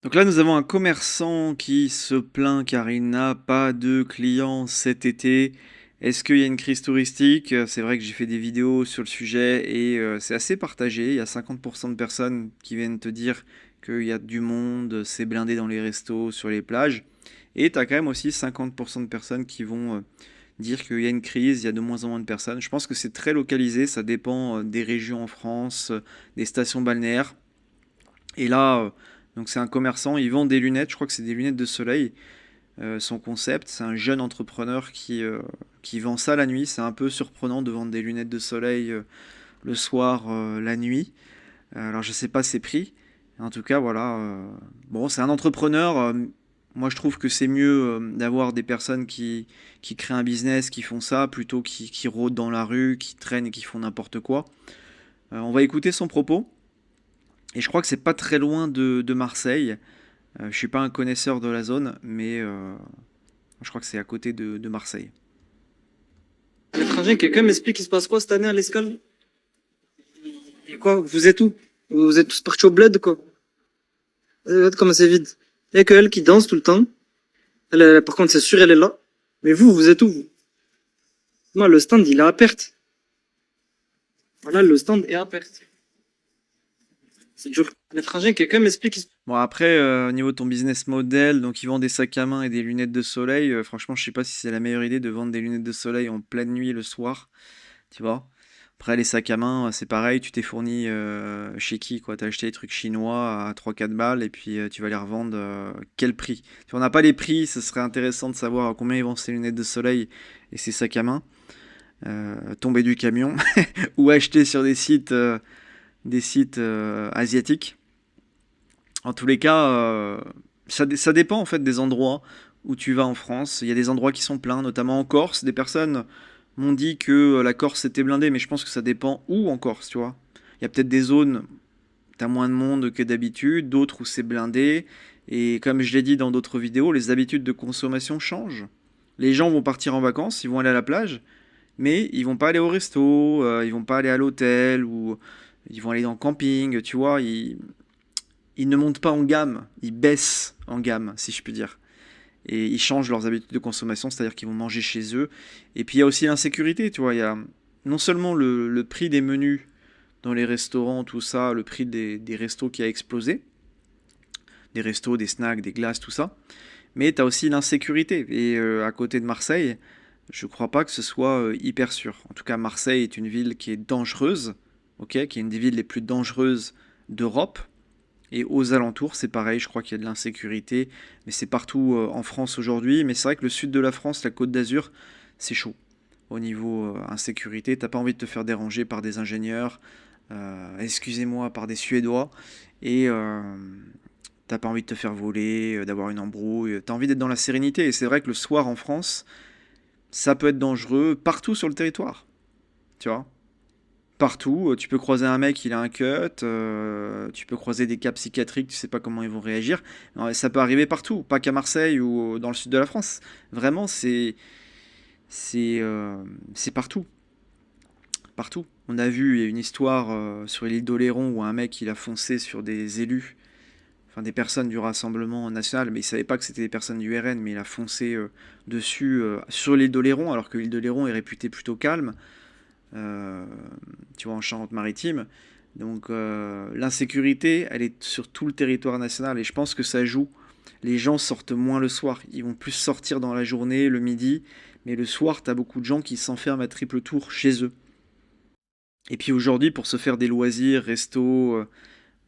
Donc là, nous avons un commerçant qui se plaint car il n'a pas de clients cet été. Est-ce qu'il y a une crise touristique? C'est vrai que j'ai fait des vidéos sur le sujet et c'est assez partagé. Il y a 50% de personnes qui viennent te dire qu'il y a du monde, c'est blindé dans les restos, sur les plages. Et tu as quand même aussi 50% de personnes qui vont dire qu'il y a une crise, il y a de moins en moins de personnes. Je pense que c'est très localisé, ça dépend des régions en France, des stations balnéaires. Et là, donc c'est un commerçant, il vend des lunettes, je crois que c'est des lunettes de soleil. Son concept, c'est un jeune entrepreneur qui vend ça la nuit. C'est un peu surprenant de vendre des lunettes de soleil le soir, la nuit. Alors je sais pas ses prix. En tout cas, voilà. Bon, c'est un entrepreneur. Moi, je trouve que c'est mieux d'avoir des personnes qui créent un business, qui font ça, plutôt qui rôdent dans la rue, qui traînent et qui font n'importe quoi. On va écouter son propos. Et je crois que c'est pas très loin de Marseille. Je suis pas un connaisseur de la zone, mais je crois que c'est à côté de Marseille. À l'étranger, quelqu'un m'explique il se passe quoi cette année à l'escale? Et quoi, vous êtes où? Vous êtes tous partis au bled, quoi. Regarde comment c'est vide. Il y a que elle qui danse tout le temps. Par contre, c'est sûr, elle est là. Mais vous êtes où, vous? Moi, le stand, il est à perte. Voilà, le stand est à perte. C'est dur. À l'étranger, quelqu'un m'explique Bon après, au niveau de ton business model, donc ils vendent des sacs à main et des lunettes de soleil. Franchement, je sais pas si c'est la meilleure idée de vendre des lunettes de soleil en pleine nuit le soir, tu vois. Après les sacs à main, c'est pareil, tu t'es fourni chez qui quoi? T'as acheté des trucs chinois à 3-4 balles et puis tu vas les revendre quel prix? Si on n'a pas les prix, ce serait intéressant de savoir combien ils vendent ces lunettes de soleil et ces sacs à main. Tomber du camion ou acheter sur des sites asiatiques. En tous les cas, ça dépend en fait des endroits où tu vas en France. Il y a des endroits qui sont pleins, notamment en Corse. Des personnes m'ont dit que la Corse était blindée, mais je pense que ça dépend où en Corse, tu vois. Il y a peut-être des zones où t'as moins de monde que d'habitude, d'autres où c'est blindé. Et comme je l'ai dit dans d'autres vidéos, les habitudes de consommation changent. Les gens vont partir en vacances, ils vont aller à la plage, mais ils vont pas aller au resto, ils vont pas aller à l'hôtel ou ils vont aller dans le camping, tu vois. Ils ne montent pas en gamme, ils baissent en gamme, si je puis dire. Et ils changent leurs habitudes de consommation, c'est-à-dire qu'ils vont manger chez eux. Et puis il y a aussi l'insécurité, tu vois. Il y a non seulement le prix des menus dans les restaurants, tout ça, le prix des restos qui a explosé, des restos, des snacks, des glaces, tout ça, mais tu as aussi l'insécurité. Et à côté de Marseille, je ne crois pas que ce soit hyper sûr. En tout cas, Marseille est une ville qui est dangereuse, ok, qui est une des villes les plus dangereuses d'Europe. Et aux alentours, c'est pareil, je crois qu'il y a de l'insécurité, mais c'est partout en France aujourd'hui. Mais c'est vrai que le sud de la France, la Côte d'Azur, c'est chaud. Au niveau insécurité, t'as pas envie de te faire déranger par des ingénieurs, excusez-moi, par des Suédois, et t'as pas envie de te faire voler, d'avoir une embrouille. T'as envie d'être dans la sérénité. Et c'est vrai que le soir en France, ça peut être dangereux partout sur le territoire, tu vois. Partout, tu peux croiser un mec, il a un cut, tu peux croiser des cas psychiatriques, tu sais pas comment ils vont réagir. Ça peut arriver partout, pas qu'à Marseille ou dans le sud de la France. Vraiment, c'est partout, partout. On a vu, il y a une histoire sur l'île d'Oléron où un mec il a foncé sur des élus, enfin des personnes du Rassemblement national, mais il savait pas que c'était des personnes du RN, mais il a foncé dessus sur l'île d'Oléron, alors que l'île d'Oléron est réputée plutôt calme. euh, Tu vois, en Charente-Maritime. Donc l'insécurité, elle est sur tout le territoire national et je pense que ça joue. Les gens sortent moins le soir. Ils vont plus sortir dans la journée, le midi. Mais le soir, t'as beaucoup de gens qui s'enferment à triple tour chez eux. Et puis aujourd'hui, pour se faire des loisirs, resto,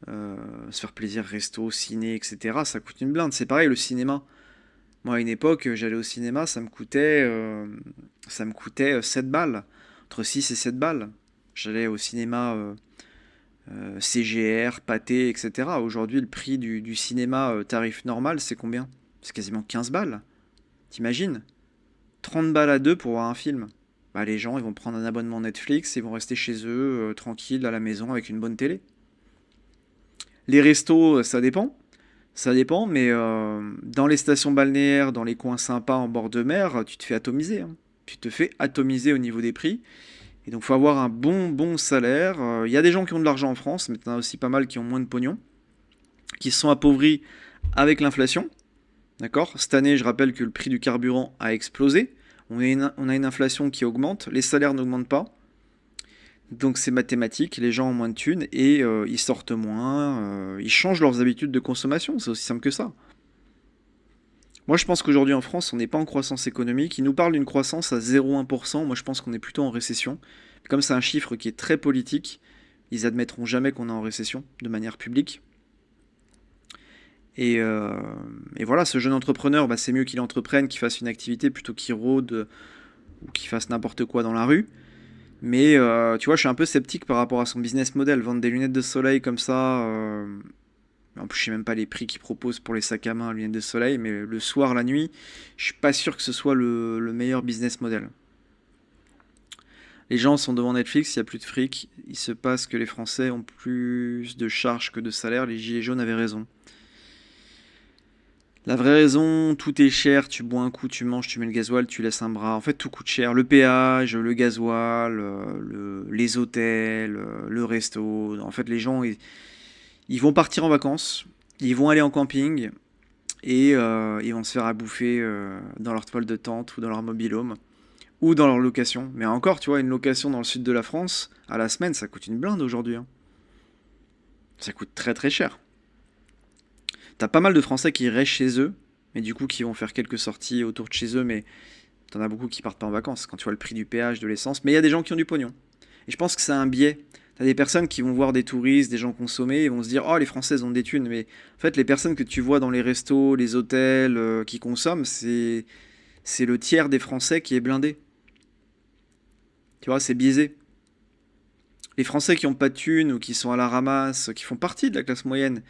se faire plaisir, resto, ciné, etc., ça coûte une blinde. C'est pareil, le cinéma. Moi, à une époque, j'allais au cinéma, ça me coûtait 7 balles. Entre 6 et 7 balles. J'allais au cinéma CGR, Pathé, etc. Aujourd'hui, le prix du cinéma tarif normal, c'est combien? C'est quasiment 15 balles. T'imagines? 30 balles à deux pour voir un film. Bah, les gens, ils vont prendre un abonnement Netflix, ils vont rester chez eux, tranquilles, à la maison, avec une bonne télé. Les restos, ça dépend. Ça dépend, mais dans les stations balnéaires, dans les coins sympas en bord de mer, tu te fais atomiser, hein. Tu te fais atomiser au niveau des prix. Et donc, il faut avoir un bon salaire. Il y a des gens qui ont de l'argent en France, mais il y en a aussi pas mal qui ont moins de pognon, qui se sont appauvris avec l'inflation. D'accord? Cette année, je rappelle que le prix du carburant a explosé. On a une inflation qui augmente, les salaires n'augmentent pas. Donc c'est mathématique, les gens ont moins de thunes et ils sortent moins, ils changent leurs habitudes de consommation, c'est aussi simple que ça. Moi je pense qu'aujourd'hui en France, on n'est pas en croissance économique. Ils nous parlent d'une croissance à 0,1%. Moi je pense qu'on est plutôt en récession. Comme c'est un chiffre qui est très politique, ils admettront jamais qu'on est en récession de manière publique. Et, euh, et voilà, ce jeune entrepreneur, bah, c'est mieux qu'il entreprenne, qu'il fasse une activité plutôt qu'il rôde ou qu'il fasse n'importe quoi dans la rue. Mais tu vois, je suis un peu sceptique par rapport à son business model. Vendre des lunettes de soleil comme ça. En plus, je sais même pas les prix qu'ils proposent pour les sacs à main, lunettes de soleil. Mais le soir, la nuit, je suis pas sûr que ce soit le meilleur business model. Les gens sont devant Netflix, il n'y a plus de fric. Il se passe que les Français ont plus de charges que de salaires. Les gilets jaunes avaient raison. La vraie raison, tout est cher, tu bois un coup, tu manges, tu mets le gasoil, tu laisses un bras. En fait, tout coûte cher. Le péage, le gasoil, les hôtels, le resto. En fait, les gens, ils vont partir en vacances, ils vont aller en camping et ils vont se faire à bouffer dans leur toile de tente ou dans leur mobil-home ou dans leur location. Mais encore, tu vois, une location dans le sud de la France, à la semaine, ça coûte une blinde aujourd'hui, hein. Ça coûte très très cher. T'as pas mal de Français qui restent chez eux, mais du coup qui vont faire quelques sorties autour de chez eux, mais t'en as beaucoup qui partent pas en vacances quand tu vois le prix du péage, de l'essence. Mais il y a des gens qui ont du pognon. Et je pense que c'est un biais. T'as des personnes qui vont voir des touristes, des gens consommer, et vont se dire oh les Françaises ont des thunes. Mais en fait les personnes que tu vois dans les restos, les hôtels, qui consomment, c'est le tiers des Français qui est blindé. Tu vois, c'est biaisé. Les Français qui ont pas de thunes ou qui sont à la ramasse, qui font partie de la classe moyenne,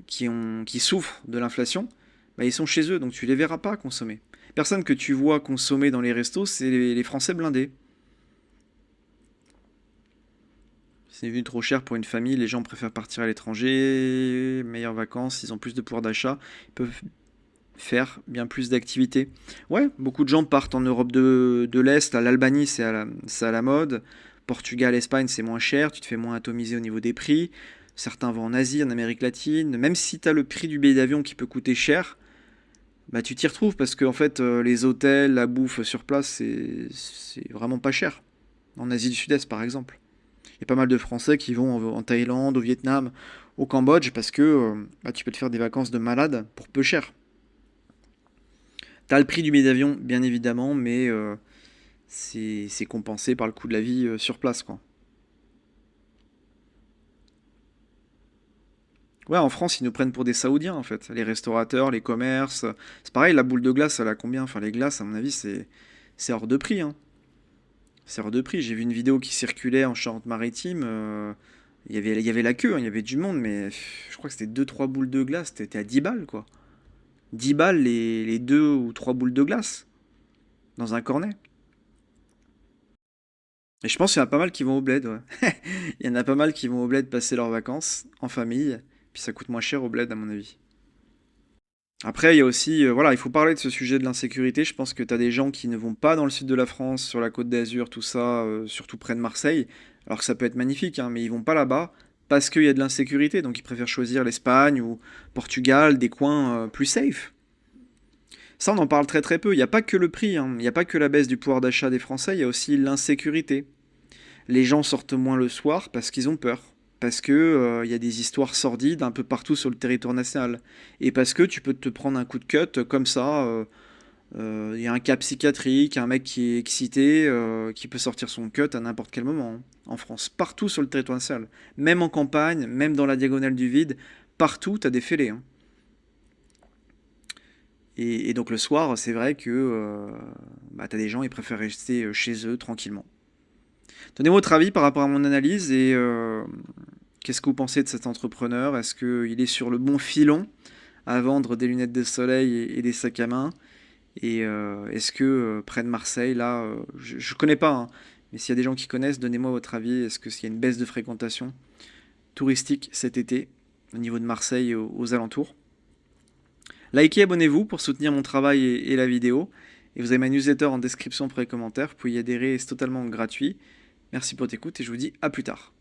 qui souffrent de l'inflation, bah, ils sont chez eux, donc tu les verras pas consommer. Personne que tu vois consommer dans les restos, c'est les Français blindés. C'est devenu trop cher pour une famille, les gens préfèrent partir à l'étranger, meilleures vacances, ils ont plus de pouvoir d'achat, ils peuvent faire bien plus d'activités. Ouais, beaucoup de gens partent en Europe de l'Est, à l'Albanie c'est à la mode, Portugal, Espagne c'est moins cher, tu te fais moins atomiser au niveau des prix. Certains vont en Asie, en Amérique latine, même si tu as le prix du billet d'avion qui peut coûter cher, bah tu t'y retrouves parce que en fait les hôtels, la bouffe sur place c'est vraiment pas cher. En Asie du Sud-Est par exemple. Il y a pas mal de Français qui vont en Thaïlande, au Vietnam, au Cambodge parce que bah, tu peux te faire des vacances de malade pour peu cher. T'as le prix du billet d'avion bien évidemment, mais c'est compensé par le coût de la vie sur place quoi. Ouais, en France, ils nous prennent pour des Saoudiens, en fait. Les restaurateurs, les commerces. C'est pareil, la boule de glace, elle a combien? Enfin, les glaces, à mon avis, c'est hors de prix, hein. C'est hors de prix. J'ai vu une vidéo qui circulait en Charente-Maritime. Il y avait la queue, hein, il y avait du monde, mais je crois que c'était deux trois boules de glace. C'était à 10 balles, quoi. 10 balles les 2 ou 3 boules de glace dans un cornet. Et je pense qu'il y en a pas mal qui vont au bled, ouais. Il y en a pas mal qui vont au bled passer leurs vacances en famille. Puis ça coûte moins cher au bled, à mon avis. Après, il y a aussi, voilà, il faut parler de ce sujet de l'insécurité. Je pense que tu as des gens qui ne vont pas dans le sud de la France, sur la côte d'Azur, tout ça, surtout près de Marseille, alors que ça peut être magnifique, hein, mais ils vont pas là-bas parce qu'il y a de l'insécurité, donc ils préfèrent choisir l'Espagne ou Portugal, des coins plus safe. Ça, on en parle très très peu. Il n'y a pas que le prix, hein, il n'y a pas que la baisse du pouvoir d'achat des Français, il y a aussi l'insécurité. Les gens sortent moins le soir parce qu'ils ont peur. Parce que il y a des histoires sordides un peu partout sur le territoire national. Et parce que tu peux te prendre un coup de cut comme ça. Il y a un cas psychiatrique, un mec qui est excité, qui peut sortir son cut à n'importe quel moment, hein, en France. Partout sur le territoire national. Même en campagne, même dans la diagonale du vide. Partout, tu as des fêlés, hein. Et donc le soir, c'est vrai que bah, tu as des gens, ils préfèrent rester chez eux tranquillement. Donnez-moi votre avis par rapport à mon analyse et qu'est-ce que vous pensez de cet entrepreneur? Est-ce qu'il est sur le bon filon à vendre des lunettes de soleil et des sacs à main? Et est-ce que près de Marseille, là, je ne connais pas, hein, mais s'il y a des gens qui connaissent, donnez-moi votre avis. Est-ce qu'il y a une baisse de fréquentation touristique cet été au niveau de Marseille et aux alentours? Likez, abonnez-vous pour soutenir mon travail et la vidéo. Et vous avez ma newsletter en description pour les commentaires. Vous pouvez y adhérer, c'est totalement gratuit. Merci pour votre écoute et je vous dis à plus tard.